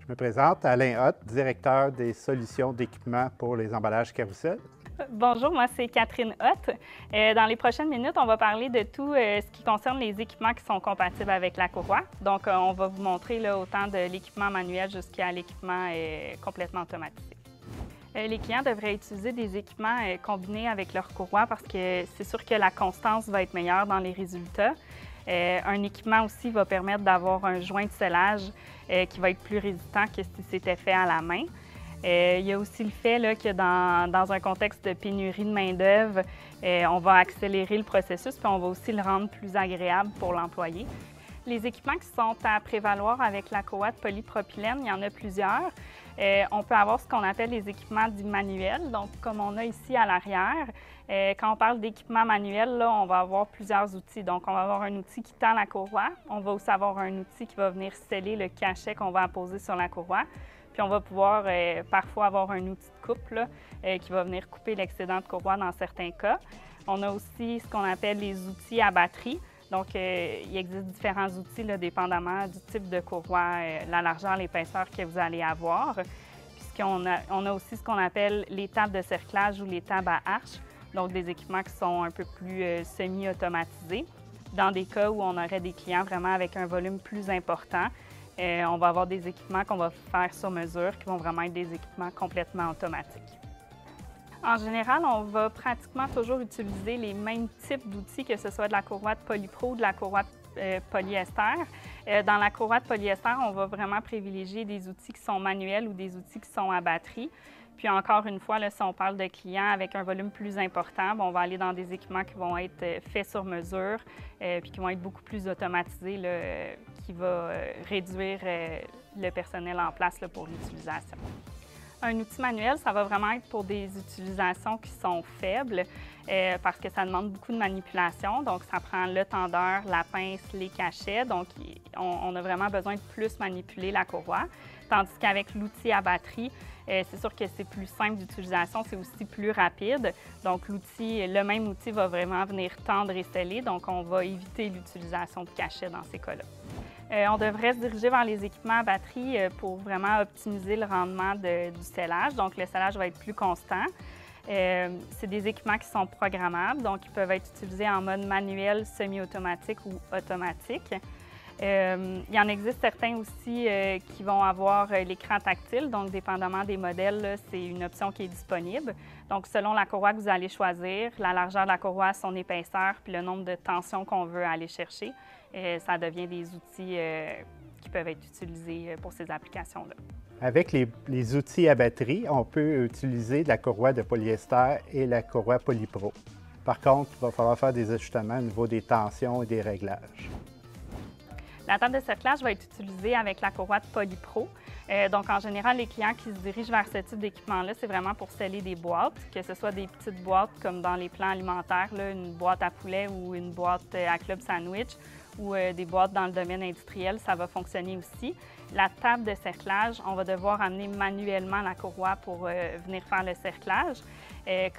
Je me présente, Alain Hott, directeur des solutions d'équipement pour les emballages Carousel. Bonjour, moi c'est Catherine Hott. Dans les prochaines minutes, on va parler de tout ce qui concerne les équipements qui sont compatibles avec la courroie. Donc, on va vous montrer là, autant de l'équipement manuel jusqu'à l'équipement complètement automatisé. Les clients devraient utiliser des équipements combinés avec leur courroie parce que c'est sûr que la constance va être meilleure dans les résultats. Un équipement aussi va permettre d'avoir un joint de scellage qui va être plus résistant que si c'était fait à la main. Il y a aussi le fait là, que dans un contexte de pénurie de main-d'œuvre, on va accélérer le processus puis on va aussi le rendre plus agréable pour l'employé. Les équipements qui sont à prévaloir avec la courroie de polypropylène, il y en a plusieurs. On peut avoir ce qu'on appelle les équipements dits manuels, donc comme on a ici à l'arrière. Quand on parle d'équipement manuel, là, on va avoir plusieurs outils. Donc, on va avoir un outil qui tend la courroie. On va aussi avoir un outil qui va venir sceller le cachet qu'on va apposer sur la courroie. Puis, on va pouvoir parfois avoir un outil de coupe là, qui va venir couper l'excédent de courroie dans certains cas. On a aussi ce qu'on appelle les outils à batterie. Donc, il existe différents outils, là, dépendamment du type de courroie, la largeur, l'épaisseur que vous allez avoir. Puisqu'on a aussi ce qu'on appelle les tables de cerclage ou les tables à arche. Donc, des équipements qui sont un peu plus semi-automatisés. Dans des cas où on aurait des clients vraiment avec un volume plus important, on va avoir des équipements qu'on va faire sur mesure qui vont vraiment être des équipements complètement automatiques. En général, on va pratiquement toujours utiliser les mêmes types d'outils, que ce soit de la courroie de Polypro ou de la courroie de polyester. Dans la courroie de polyester, on va vraiment privilégier des outils qui sont manuels ou des outils qui sont à batterie. Puis encore une fois, là, si on parle de clients avec un volume plus important, on va aller dans des équipements qui vont être faits sur mesure puis qui vont être beaucoup plus automatisés, là, qui va réduire le personnel en place là, pour l'utilisation. Un outil manuel, ça va vraiment être pour des utilisations qui sont faibles parce que ça demande beaucoup de manipulation. Donc, ça prend le tendeur, la pince, les cachets. Donc, on a vraiment besoin de plus manipuler la courroie. Tandis qu'avec l'outil à batterie, c'est sûr que c'est plus simple d'utilisation, c'est aussi plus rapide. Donc, le même outil va vraiment venir tendre et sceller. Donc, on va éviter l'utilisation de cachets dans ces cas-là. On devrait se diriger vers les équipements à batterie pour vraiment optimiser le rendement du scellage. Donc, le scellage va être plus constant. C'est des équipements qui sont programmables, donc ils peuvent être utilisés en mode manuel, semi-automatique ou automatique. Il y en existe certains aussi qui vont avoir l'écran tactile, donc dépendamment des modèles, c'est une option qui est disponible. Donc, selon la courroie que vous allez choisir, la largeur de la courroie, son épaisseur, puis le nombre de tensions qu'on veut aller chercher, ça devient des outils qui peuvent être utilisés pour ces applications-là. Avec les outils à batterie, on peut utiliser la courroie de polyester et la courroie Polypro. Par contre, il va falloir faire des ajustements au niveau des tensions et des réglages. La table de cerclage va être utilisée avec la courroie de Polypro. Donc, en général, les clients qui se dirigent vers ce type d'équipement-là, c'est vraiment pour sceller des boîtes, que ce soit des petites boîtes comme dans les plans alimentaires, là, une boîte à poulet ou une boîte à club sandwich ou des boîtes dans le domaine industriel, ça va fonctionner aussi. La table de cerclage, on va devoir amener manuellement la courroie pour venir faire le cerclage.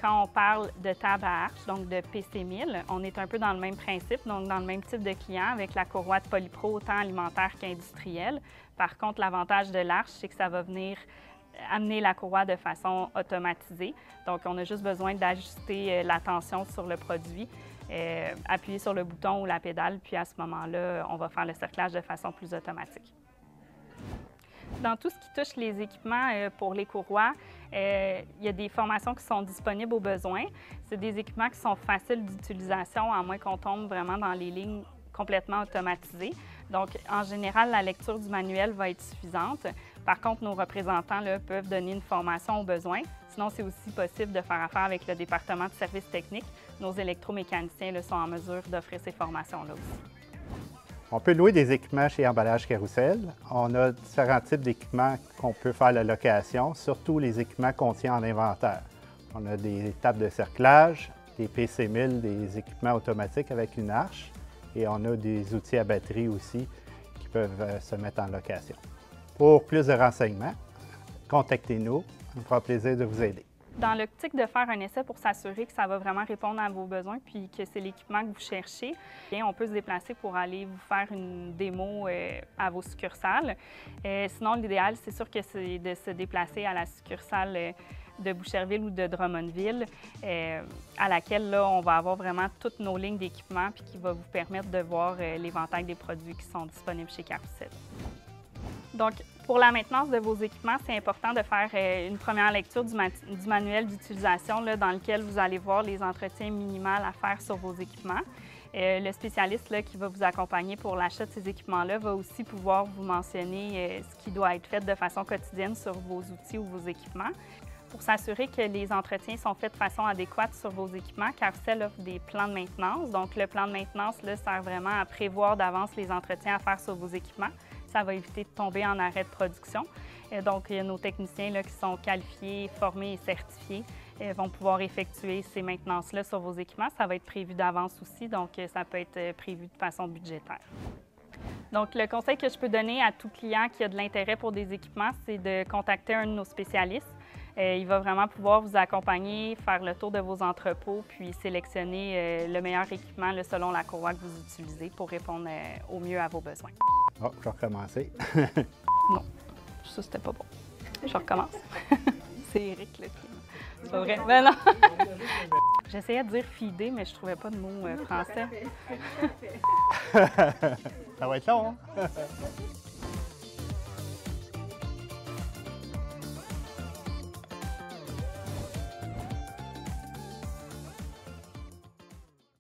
Quand on parle de table à arche, donc de PC1000, on est un peu dans le même principe, donc dans le même type de client avec la courroie de Polypro autant alimentaire qu'industrielle. Par contre, l'avantage de l'arche, c'est que ça va venir amener la courroie de façon automatisée. Donc, on a juste besoin d'ajuster la tension sur le produit, appuyer sur le bouton ou la pédale, puis à ce moment-là, on va faire le cerclage de façon plus automatique. Dans tout ce qui touche les équipements pour les courroies, il y a des formations qui sont disponibles au besoin. C'est des équipements qui sont faciles d'utilisation, à moins qu'on tombe vraiment dans les lignes complètement automatisées. Donc, en général, la lecture du manuel va être suffisante. Par contre, nos représentants là, peuvent donner une formation au besoin. Sinon, c'est aussi possible de faire affaire avec le département de services techniques. Nos électromécaniciens là, sont en mesure d'offrir ces formations-là aussi. On peut louer des équipements chez Emballage Carousel. On a différents types d'équipements qu'on peut faire la location, surtout les équipements qu'on tient en inventaire. On a des tables de cerclage, des PC1000, des équipements automatiques avec une arche et on a des outils à batterie aussi qui peuvent se mettre en location. Pour plus de renseignements, contactez-nous. On fera plaisir de vous aider. Dans l'optique de faire un essai pour s'assurer que ça va vraiment répondre à vos besoins puis que c'est l'équipement que vous cherchez, bien, on peut se déplacer pour aller vous faire une démo à vos succursales. Sinon, l'idéal, c'est sûr que c'est de se déplacer à la succursale de Boucherville ou de Drummondville, à laquelle là, on va avoir vraiment toutes nos lignes d'équipement puis qui va vous permettre de voir l'éventail des produits qui sont disponibles chez Carrousel. Donc, pour la maintenance de vos équipements, c'est important de faire une première lecture du manuel d'utilisation dans lequel vous allez voir les entretiens minimaux à faire sur vos équipements. Le spécialiste là, qui va vous accompagner pour l'achat de ces équipements-là va aussi pouvoir vous mentionner ce qui doit être fait de façon quotidienne sur vos outils ou vos équipements. Pour s'assurer que les entretiens sont faits de façon adéquate sur vos équipements, Carrousel offre des plans de maintenance. Donc, le plan de maintenance là, sert vraiment à prévoir d'avance les entretiens à faire sur vos équipements. Ça va éviter de tomber en arrêt de production. Donc, il y a nos techniciens là, qui sont qualifiés, formés et certifiés vont pouvoir effectuer ces maintenances-là sur vos équipements. Ça va être prévu d'avance aussi, donc ça peut être prévu de façon budgétaire. Donc, le conseil que je peux donner à tout client qui a de l'intérêt pour des équipements, c'est de contacter un de nos spécialistes. Il va vraiment pouvoir vous accompagner, faire le tour de vos entrepôts, puis sélectionner le meilleur équipement là, selon la courroie que vous utilisez pour répondre au mieux à vos besoins. Oh, je vais recommencer. Non, ça, c'était pas bon. Je recommence. C'est Eric, là, qui... C'est pas vrai? Ben non! J'essayais de dire « fider », mais je trouvais pas de mot français. Ça va être long, hein?